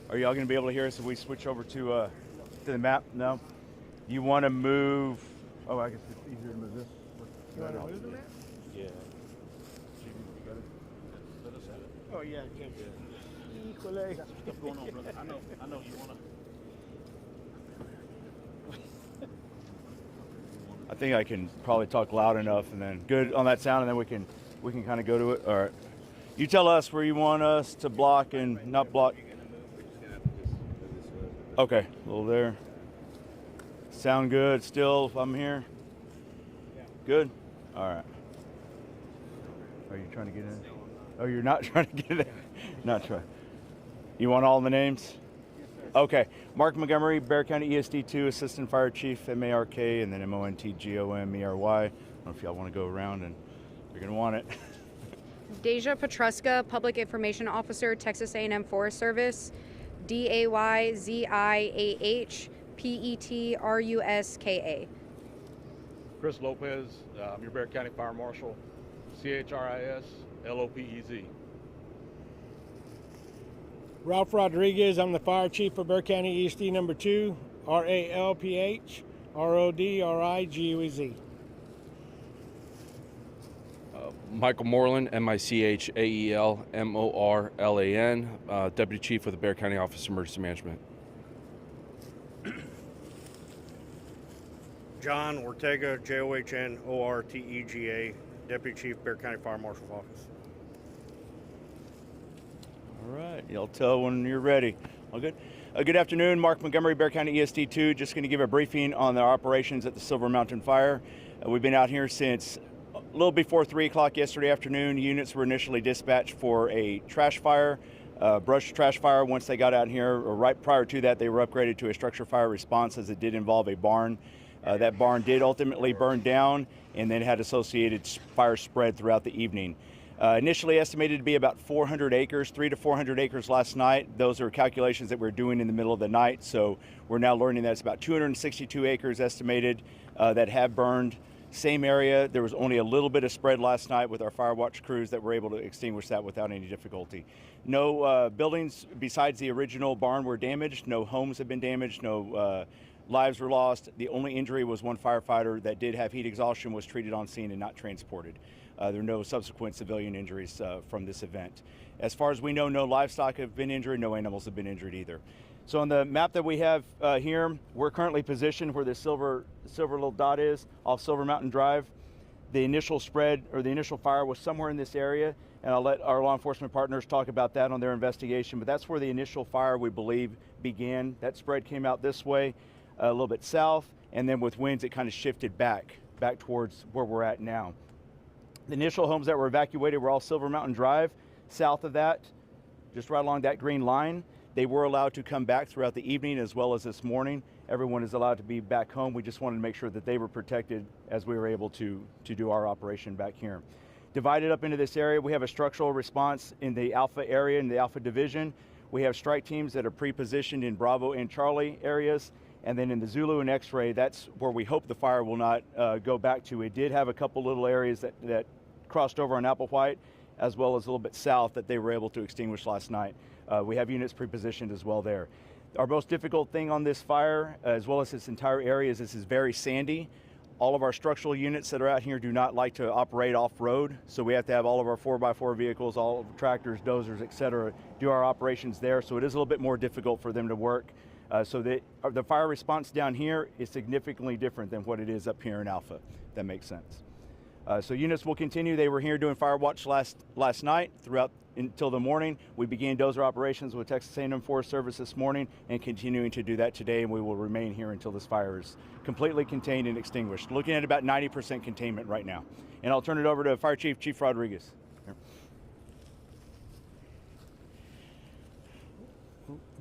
Are y'all going to be able to hear us if we switch over to the map? No? You want to move... Oh, I guess it's easier to move this. You want to move the map? Yeah. Oh, yeah. Equally. Got some stuff going on, brother. I know you want to... I think I can probably talk loud enough and then good on that sound, and then we can kind of go to it. All right. You tell us where you want us to block and not block. Okay, a little there. Sound good still if I'm here? Good? All right. Are you trying to get in? Oh, you're not trying to get in? Not trying. You want all the names? Okay. Mark Montgomery, Bexar County ESD2, Assistant Fire Chief, MARK, and then MONTGOMERY. I don't know if y'all want to go around, and you're going to want it. Deja Petruska, Public Information Officer, Texas A&M Forest Service. DAYZIAH PETRUSKA. Chris Lopez, I'm your Bexar County Fire Marshal. CHRIS LOPEZ. Ralph Rodriguez, I'm the Fire Chief for Bexar County ESD number 2, RALPH RODRIGUEZ. Michael Moreland, MICHAELMORLAN, Deputy Chief with the Bexar County Office of Emergency Management. John Ortega, JOHNORTEGA, Deputy Chief, Bexar County Fire Marshal's Office. All right, y'all tell when you're ready. All good? Good afternoon, Mark Montgomery, Bexar County ESD2. Just going to give a briefing on the operations at the Silver Mountain Fire. We've been out here since a little before 3 o'clock yesterday afternoon. Units were initially dispatched for a trash fire, brush trash fire. Once they got out here, or right prior to that, they were upgraded to a structure fire response, as it did involve a barn. That barn did ultimately burn down and then had associated fire spread throughout the evening. Initially estimated to be about 400 acres, 300 to 400 acres last night. Those are calculations that we're doing in the middle of the night, so we're now learning that it's about 262 acres estimated that have burned. Same area, there was only a little bit of spread last night with our fire watch crews that were able to extinguish that without any difficulty. No buildings besides the original barn were damaged, no homes have been damaged, no lives were lost. The only injury was one firefighter that did have heat exhaustion, was treated on scene and not transported. There are no subsequent civilian injuries from this event. As far as we know, no livestock have been injured, no animals have been injured either. So on the map that we have here, we're currently positioned where the silver little dot is off Silver Mountain Drive. The initial spread, or the initial fire, was somewhere in this area, and I'll let our law enforcement partners talk about that on their investigation, but that's where the initial fire, we believe, began. That spread came out this way, a little bit south, and then with winds it kind of shifted back towards where we're at now. The initial homes that were evacuated were all Silver Mountain Drive. South of that, just right along that green line, they were allowed to come back throughout the evening as well as this morning. Everyone is allowed to be back home. We just wanted to make sure that they were protected as we were able to do our operation back here. Divided up into this area, we have a structural response in the Alpha area, in the Alpha Division. We have strike teams that are pre-positioned in Bravo and Charlie areas. And then in the Zulu and X-ray, that's where we hope the fire will not go back to. It did have a couple little areas that crossed over on Applewhite, as well as a little bit south, that they were able to extinguish last night. We have units pre-positioned as well there. Our most difficult thing on this fire, as well as this entire area, is this is very sandy. All of our structural units that are out here do not like to operate off-road, so we have to have all of our 4x4 vehicles, all of tractors, dozers, etc., do our operations there, so it is a little bit more difficult for them to work. So the fire response down here is significantly different than what it is up here in Alpha, if that makes sense. So units will continue. They were here doing fire watch last night throughout until the morning. We began dozer operations with Texas A&M Forest Service this morning and continuing to do that today, and we will remain here until this fire is completely contained and extinguished. Looking at about 90% containment right now. And I'll turn it over to Fire Chief Rodriguez. Here.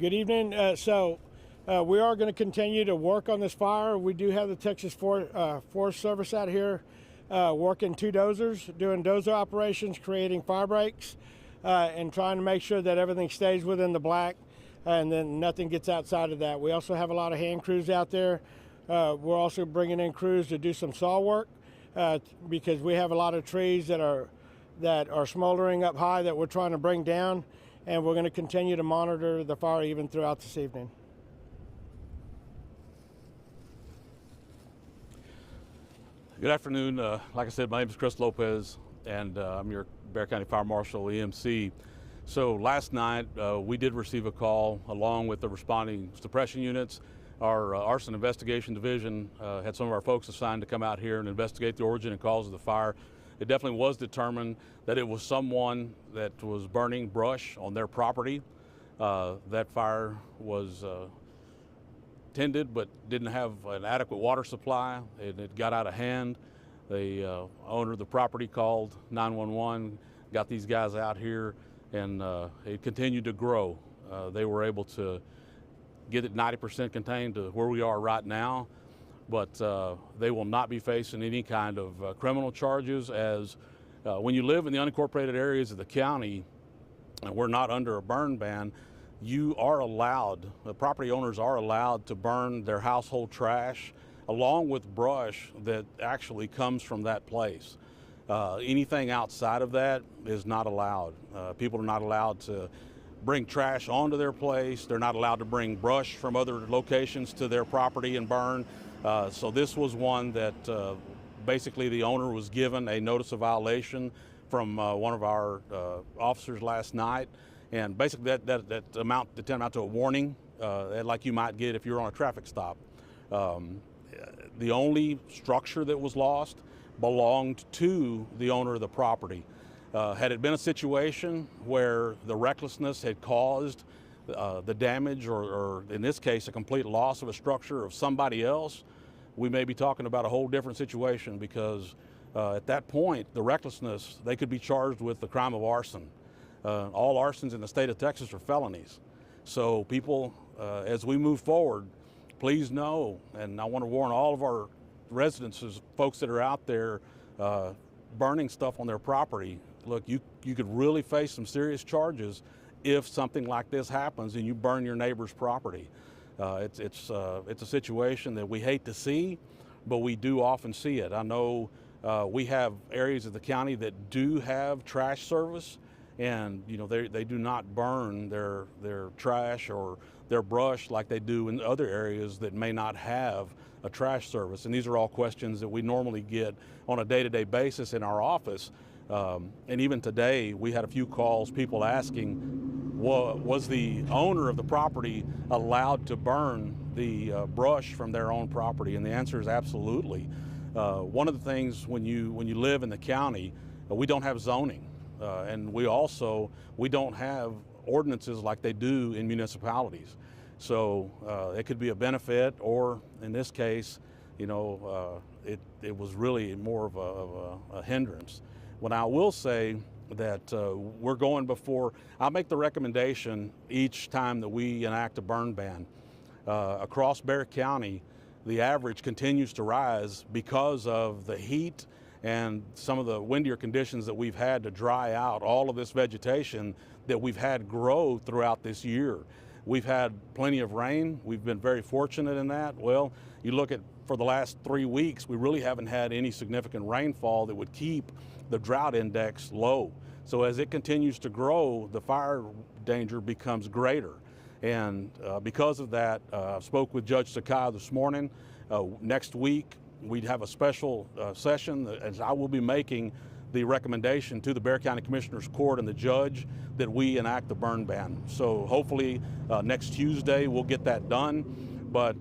Good evening. We are going to continue to work on this fire. We do have the Texas Forest Service out here working 2 dozers, doing dozer operations, creating fire breaks, and trying to make sure that everything stays within the black and then nothing gets outside of that. We also have a lot of hand crews out there. We're also bringing in crews to do some saw work because we have a lot of trees that are smoldering up high that we're trying to bring down, and we're going to continue to monitor the fire even throughout this evening. Good afternoon. Like I said, my name is Chris Lopez, and I'm your Bexar County Fire Marshal, EMC. So last night, we did receive a call along with the responding suppression units. Our Arson Investigation Division had some of our folks assigned to come out here and investigate the origin and cause of the fire. It definitely was determined that it was someone that was burning brush on their property. That fire was tended but didn't have an adequate water supply, and it got out of hand. The owner of the property called 911, got these guys out here, and it continued to grow. They were able to get it 90% contained to where we are right now, but they will not be facing any kind of criminal charges, as when you live in the unincorporated areas of the county and we're not under a burn ban, you are allowed, the property owners are allowed to burn their household trash along with brush that actually comes from that place. Anything outside of that is not allowed. People are not allowed to bring trash onto their place. They're not allowed to bring brush from other locations to their property and burn. So this was one that basically the owner was given a notice of violation from one of our officers last night. And basically that amount to a warning like you might get if you're on a traffic stop. The only structure that was lost belonged to the owner of the property. Had it been a situation where the recklessness had caused the damage, or in this case, a complete loss of a structure of somebody else, we may be talking about a whole different situation, because at that point, the recklessness, they could be charged with the crime of arson. All arsons in the state of Texas are felonies. So people, as we move forward, please know, and I want to warn all of our residents, folks that are out there burning stuff on their property, look, you could really face some serious charges if something like this happens and you burn your neighbor's property. It's a situation that we hate to see, but we do often see it. I know we have areas of the county that do have trash service, and they do not burn their trash or their brush like they do in other areas that may not have a trash service. And these are all questions that we normally get on a day-to-day basis in our office. And even today, we had a few calls, people asking, was the owner of the property allowed to burn the brush from their own property? And the answer is absolutely. One of the things when you live in the county, we don't have zoning. And we don't have ordinances like they do in municipalities. So it could be a benefit, or in this case, it was really more of a hindrance. When I will say that we're going before, I'll make the recommendation each time that we enact a burn ban. Across Bexar County, the average continues to rise because of the heat and some of the windier conditions that we've had to dry out all of this vegetation that we've had grow throughout this year. We've had plenty of rain. We've been very fortunate in that. Well, you look at, for the last 3 weeks, we really haven't had any significant rainfall that would keep the drought index low. So as it continues to grow, the fire danger becomes greater. And because of that, I spoke with Judge Sakai this morning. Next week, we'd have a special session, as I will be making the recommendation to the Bexar County Commissioner's Court and the judge that we enact the burn ban. So hopefully next Tuesday we'll get that done. But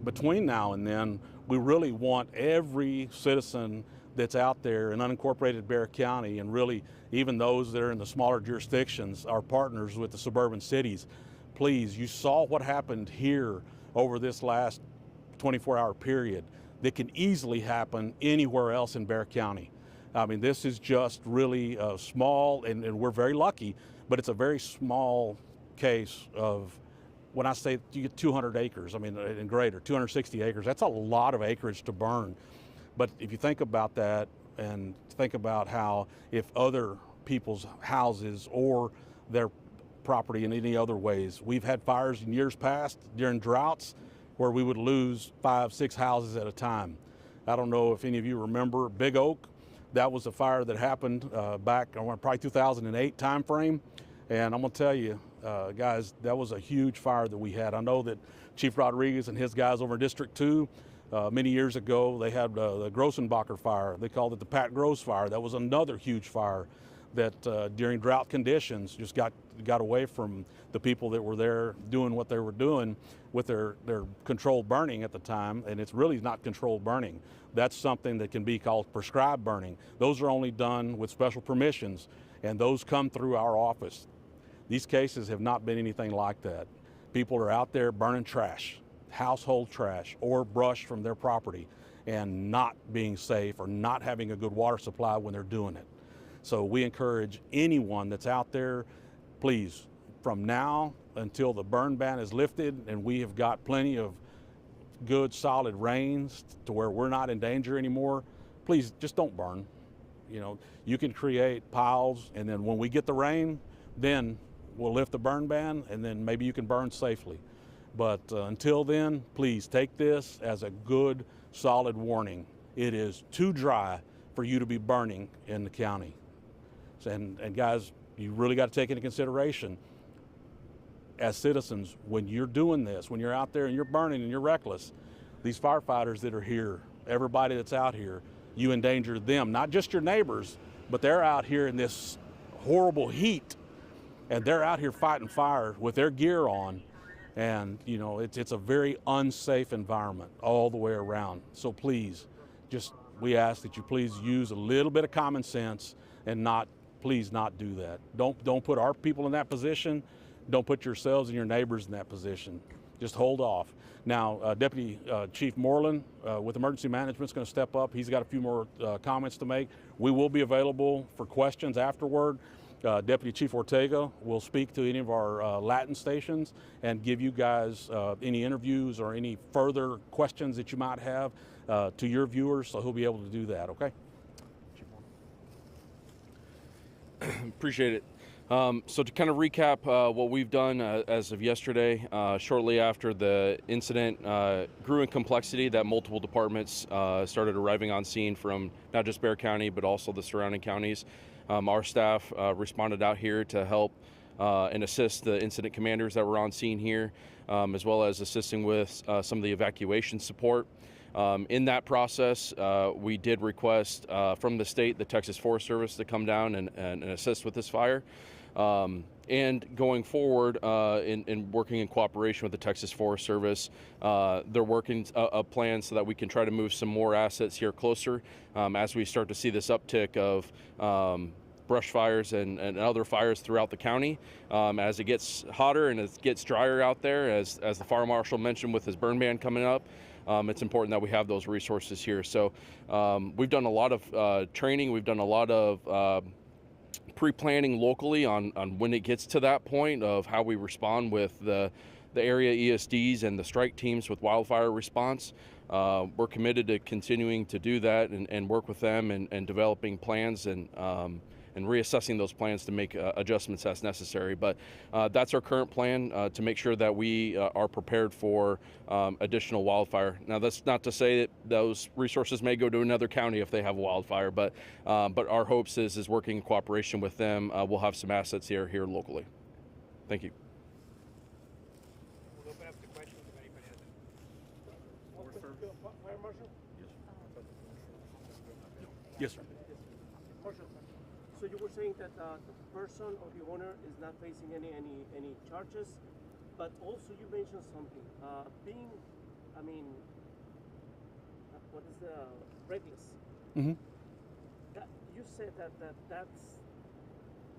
between now and then, we really want every citizen that's out there in unincorporated Bexar County, and really even those that are in the smaller jurisdictions, our partners with the suburban cities, please, you saw what happened here over this last 24-hour period that can easily happen anywhere else in Bexar County. I mean, this is just really small, and we're very lucky, but it's a very small case of, when I say you get 200 acres, I mean, and greater, 260 acres, that's a lot of acreage to burn. But if you think about that and think about how if other people's houses or their property in any other ways, we've had fires in years past during droughts where we would lose 5, 6 houses at a time. I don't know if any of you remember Big Oak. That was a fire that happened back probably 2008 time frame. And I'm gonna tell you, guys, that was a huge fire that we had. I know that Chief Rodriguez and his guys over in District 2, many years ago, they had the Grossenbacher fire. They called it the Pat Gross fire. That was another huge fire that during drought conditions just got away from the people that were there doing what they were doing with their controlled burning at the time, and it's really not controlled burning. That's something that can be called prescribed burning. Those are only done with special permissions, and those come through our office. These cases have not been anything like that. People are out there burning trash, household trash, or brush from their property, and not being safe or not having a good water supply when they're doing it. So we encourage anyone that's out there, please, from now until the burn ban is lifted and we have got plenty of good solid rains to where we're not in danger anymore, please just don't burn. You know, you can create piles, and then when we get the rain, then we'll lift the burn ban, and then maybe you can burn safely. But until then, please take this as a good solid warning. It is too dry for you to be burning in the county. And guys, you really got to take into consideration, as citizens, when you're doing this, when you're out there and you're burning and you're reckless, these firefighters that are here, everybody that's out here, you endanger them, not just your neighbors, but they're out here in this horrible heat, and they're out here fighting fire with their gear on, and you know, it's a very unsafe environment all the way around. So please, we ask that you please use a little bit of common sense and please not do that. Don't put our people in that position. Don't put yourselves and your neighbors in that position. Just hold off. Now, Deputy Chief Moreland with Emergency Management is going to step up. He's got a few more comments to make. We will be available for questions afterward. Deputy Chief Ortega will speak to any of our Latin stations and give you guys any interviews or any further questions that you might have to your viewers, so he'll be able to do that, okay? Appreciate it. So to kind of recap what we've done as of yesterday, shortly after the incident grew in complexity, that multiple departments started arriving on scene from not just Bexar County, but also the surrounding counties. Our staff responded out here to help and assist the incident commanders that were on scene here, as well as assisting with some of the evacuation support. In that process, we did request from the state, the Texas Forest Service, to come down and assist with this fire. And going forward, in working in cooperation with the Texas Forest Service, they're working a plan so that we can try to move some more assets here closer as we start to see this uptick of brush fires and other fires throughout the county. As it gets hotter and it gets drier out there, as the fire marshal mentioned with his burn ban coming up, it's important that we have those resources here. So we've done a lot of training. We've done a lot of pre-planning locally on when it gets to that point of how we respond with the area ESDs and the strike teams with wildfire response. We're committed to continuing to do that and work with them and developing plans and reassessing those plans to make adjustments as necessary. But that's our current plan to make sure that we are prepared for additional wildfire. Now, that's not to say that those resources may go to another county if they have a wildfire, but our hopes is working in cooperation with them, we'll have some assets here locally. Thank you. We'll open up the questions if anybody has any. Fire Marshal? Yes, sir. Marshal, so you were saying that the person or the owner is not facing any charges, but also you mentioned something, what is the reckless? Mm-hmm. said that's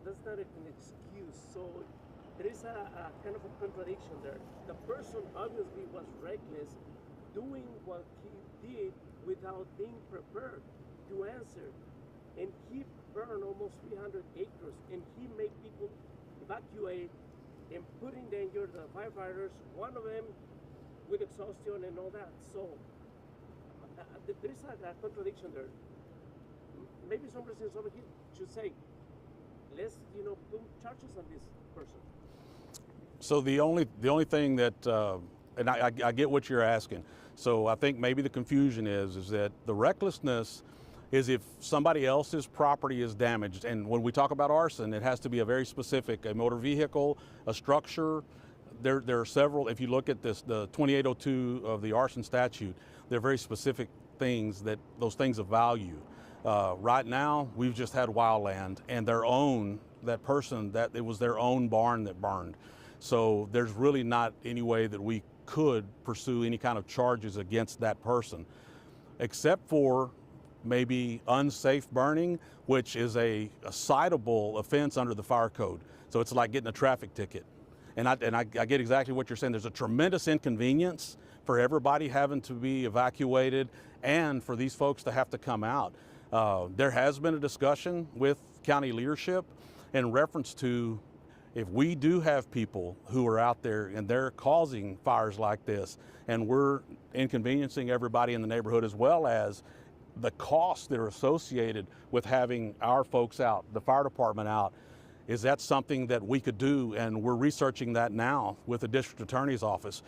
not an excuse. So there is a kind of a contradiction there. The person obviously was reckless, doing what he did without being prepared to answer, and he burned almost 300 acres, and he made people evacuate and put in danger the firefighters. One of them with exhaustion and all that. So there is a contradiction there. Maybe some residents over here should say, let's put charges on this person. So the only thing that, and I get what you're asking. So I think maybe the confusion is that the recklessness is if somebody else's property is damaged. And when we talk about arson, it has to be a very specific, a motor vehicle, a structure. There are several, if you look at this, the 2802 of the arson statute, there are very specific things those things of value. Right now, we've just had wildland and that it was their own barn that burned. So there's really not any way that we could pursue any kind of charges against that person, except for maybe unsafe burning, which is a citable offense under the fire code. So it's like getting a traffic ticket. And I get exactly what you're saying. There's a tremendous inconvenience for everybody having to be evacuated and for these folks to have to come out. There has been a discussion with county leadership in reference to if we do have people who are out there and they're causing fires like this and we're inconveniencing everybody in the neighborhood, as well as the costs that are associated with having our folks out, the fire department out, is that something that we could do? And we're researching that now with the district attorney's office,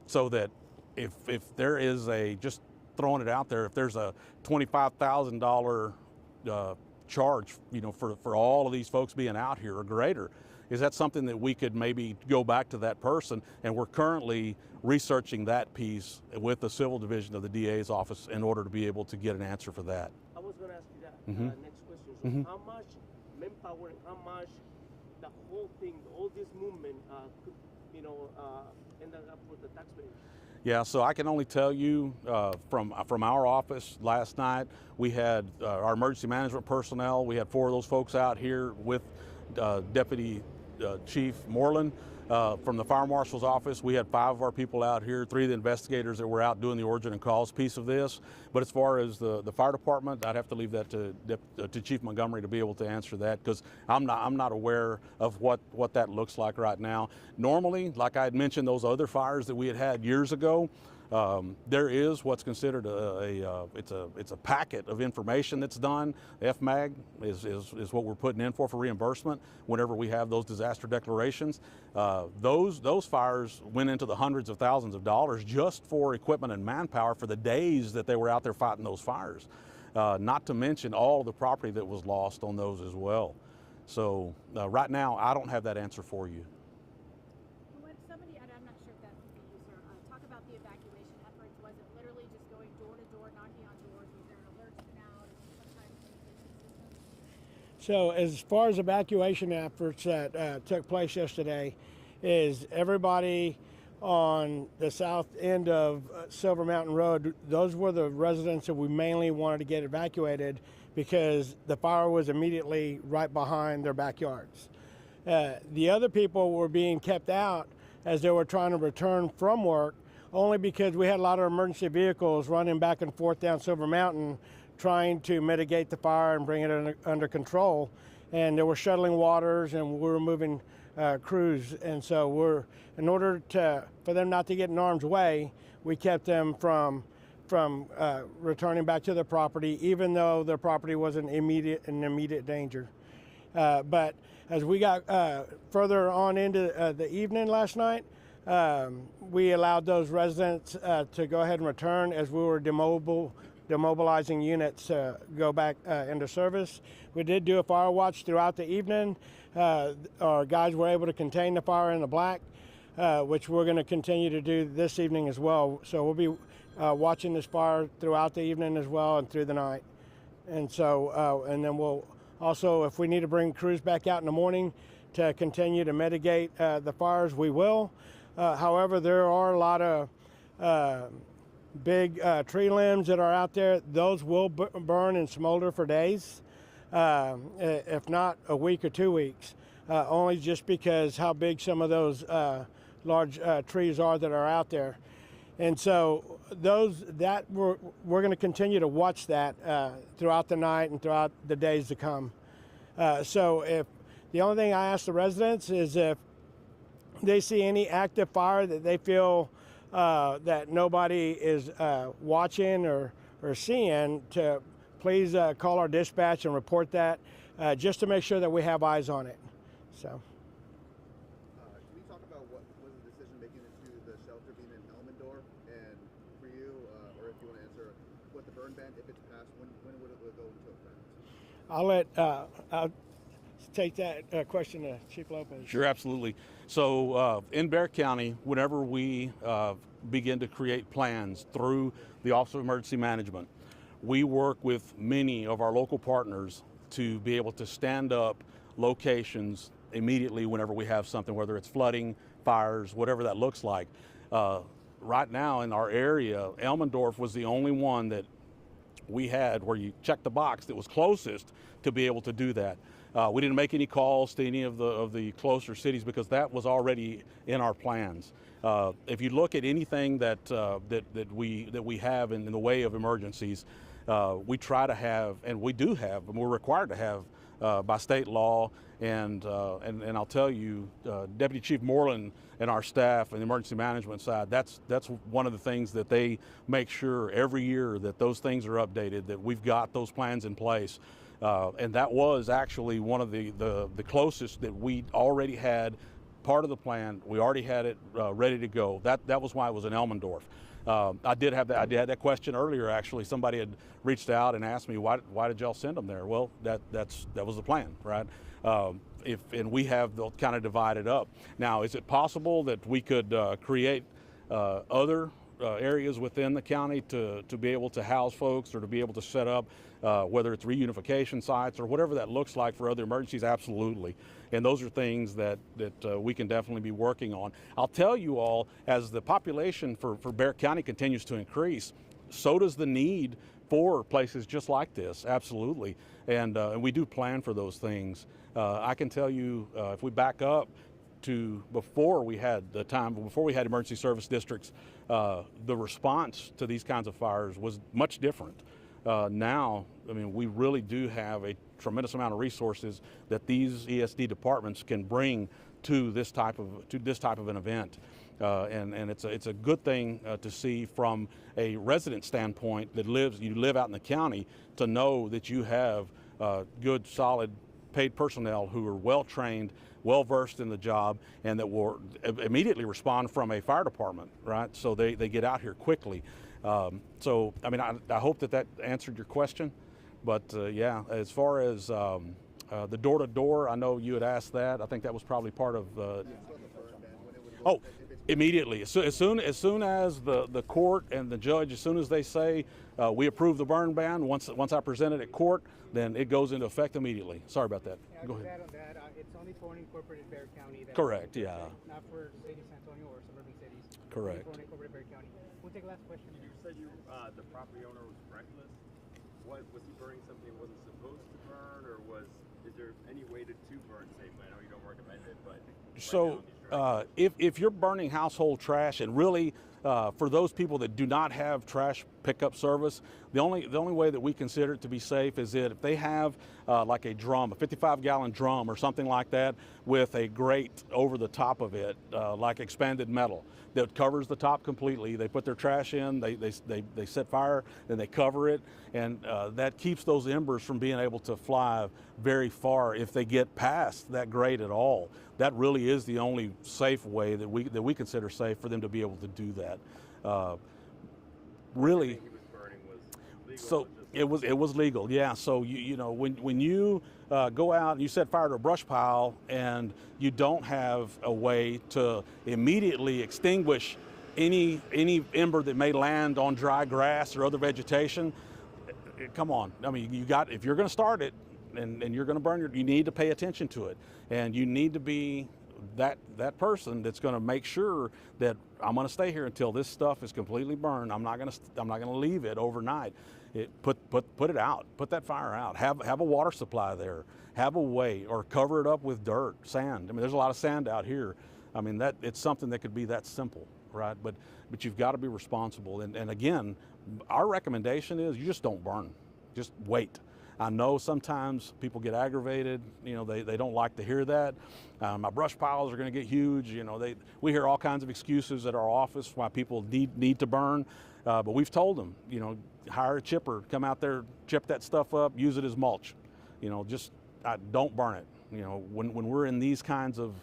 so that if there is just throwing it out there, if there's a $25,000 charge, for all of these folks being out here or greater, is that something that we could maybe go back to that person? And we're currently researching that piece with the civil division of the DA's office in order to be able to get an answer for that. I was going to ask you that. Next question. So how much manpower and how much the whole thing, all this movement could, end up with the taxpayers? Yeah, so I can only tell you from our office last night, we had our emergency management personnel. We had 4 of those folks out here with Deputy Chief Moreland from the fire marshal's office. We had 5 of our people out here, 3 of the investigators that were out doing the origin and cause piece of this. But as far as the fire department, I'd have to leave that to Chief Montgomery to be able to answer that, because I'm not aware of what that looks like right now. Normally, like I had mentioned, those other fires that we had years ago, there is what's considered it's a packet of information that's done. FMAG is what we're putting in for reimbursement whenever we have those disaster declarations. Those fires went into the hundreds of thousands of dollars just for equipment and manpower for the days that they were out there fighting those fires. Not to mention all of the property that was lost on those as well. So right now, I don't have that answer for you. When somebody, and I'm not sure if that would be you, sir, talk about the evacuation efforts. Was it literally just going door to door, knocking on doors? Was there alerts sent out? Sometimes communication systems? So as far as evacuation efforts that took place yesterday, is everybody on the south end of Silver Mountain Road, those were the residents that we mainly wanted to get evacuated because the fire was immediately right behind their backyards. The other people were being kept out as they were trying to return from work, only because we had a lot of emergency vehicles running back and forth down Silver Mountain trying to mitigate the fire and bring it under control. And they were shuttling waters and we were moving crews. And so in order for them not to get in harm's way, we kept them from returning back to their property, even though their property was in immediate danger. But as we got further on into the evening last night, we allowed those residents to go ahead and return as we were demobilizing units to go back into service. We did do a fire watch throughout the evening. Our guys were able to contain the fire in the black, which we're going to continue to do this evening as well. So we'll be watching this fire throughout the evening as well and through the night. And so, and then we'll also, if we need to bring crews back out in the morning to continue to mitigate the fires, we will. However, there are a lot of big tree limbs that are out there. Those will burn and smolder for days. if not a week or 2 weeks, only just because how big some of those large trees are that are out there. And so we're going to continue to watch that throughout the night and throughout the days to come. So if the only thing I ask the residents is if they see any active fire that they feel that nobody is watching or seeing, to please call our dispatch and report that, just to make sure that we have eyes on it. So. Can you talk about what was the decision making into the shelter being in Elmendorf, and for you, or if you want to answer, what the burn ban, if it's passed, when would it go into effect? I'll take that question to Chief Lopez. Sure, absolutely. So in Bexar County, whenever we begin to create plans through the Office of Emergency Management, we work with many of our local partners to be able to stand up locations immediately whenever we have something, whether it's flooding, fires, whatever that looks like. Right now in our area, Elmendorf was the only one that we had where you check the box that was closest to be able to do that. We didn't make any calls to any of the closer cities because that was already in our plans. If you look at anything that we have in the way of emergencies, we try to have, and we do have, and we're required to have by state law. And I'll tell you, Deputy Chief Moreland and our staff and the emergency management side, that's one of the things that they make sure every year that those things are updated, that we've got those plans in place. And that was actually one of the closest that we already had part of the plan. We already had it ready to go. That was why it was in Elmendorf. I did have that question earlier. Actually, somebody had reached out and asked me why did y'all send them there? Well, that was the plan, right? And we have kind of divided up. Now, is it possible that we could create other areas within the county to be able to house folks or to be able to set up, whether it's reunification sites or whatever that looks like for other emergencies? Absolutely. And those are things that we can definitely be working on. I'll tell you all, as the population for Bexar County continues to increase, so does the need for places just like this, absolutely. And we do plan for those things. I can tell you, if we back up to before we had emergency service districts, the response to these kinds of fires was much different. Now, I mean, we really do have a tremendous amount of resources that these ESD departments can bring to this type of an event, and it's a good thing to see from a resident standpoint that you live out in the county, to know that you have good, solid, paid personnel who are well trained, well versed in the job, and that will immediately respond from a fire department, right? So they get out here quickly. So, I mean, I hope that answered your question. But yeah, as far as the door-to-door, I know you had asked that. I think that was probably part of oh, immediately. As soon as the court and the judge, as soon as they say we approve the burn ban, once I present it at court, then it goes into effect immediately. Sorry about that. Yeah, go ahead. On that, it's only for unincorporated Bexar County. Correct, yeah. Not for the city of San Antonio or suburban cities. Correct. Only for unincorporated Bexar County. We'll take the last question. You said the property owner was reckless. What was he burning something he wasn't supposed to burn, or is there any way to burn safely? I know you don't recommend it, but so if you're burning household trash, and really for those people that do not have trash pickup service, the only way that we consider it to be safe is that if they have like a drum, a 55-gallon drum or something like that, with a grate over the top of it, like expanded metal that covers the top completely. They put their trash in, they set fire, then they cover it, and that keeps those embers from being able to fly very far if they get past that grate at all. That really is the only safe way that we consider safe for them to be able to do that. Really, so it was legal, yeah. So you know, when you go out and you set fire to a brush pile and you don't have a way to immediately extinguish any ember that may land on dry grass or other vegetation, come on. I mean, if you're going to start it and you're going to burn you need to pay attention to it, and you need to be that person that's going to make sure that I'm going to stay here until this stuff is completely burned. I'm not going to leave it overnight. Put it out. Put that fire out. Have a water supply there. Have a way, or cover it up with dirt, sand. I mean, there's a lot of sand out here. I mean, that it's something that could be that simple, right? But you've got to be responsible. And again, our recommendation is you just don't burn. Just wait. I know sometimes people get aggravated. You know, they don't like to hear that. My brush piles are going to get huge. You know, we hear all kinds of excuses at our office why people need to burn. But we've told them, you know, hire a chipper, come out there, chip that stuff up, use it as mulch. You know, just don't burn it. You know, when we're in these kinds of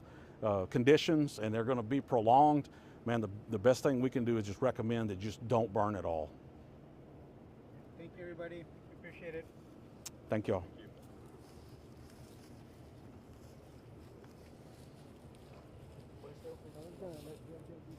conditions and they're going to be prolonged, man, the best thing we can do is just recommend that just don't burn at all. Thank you, everybody. Appreciate it. Thank you all. I was gonna let you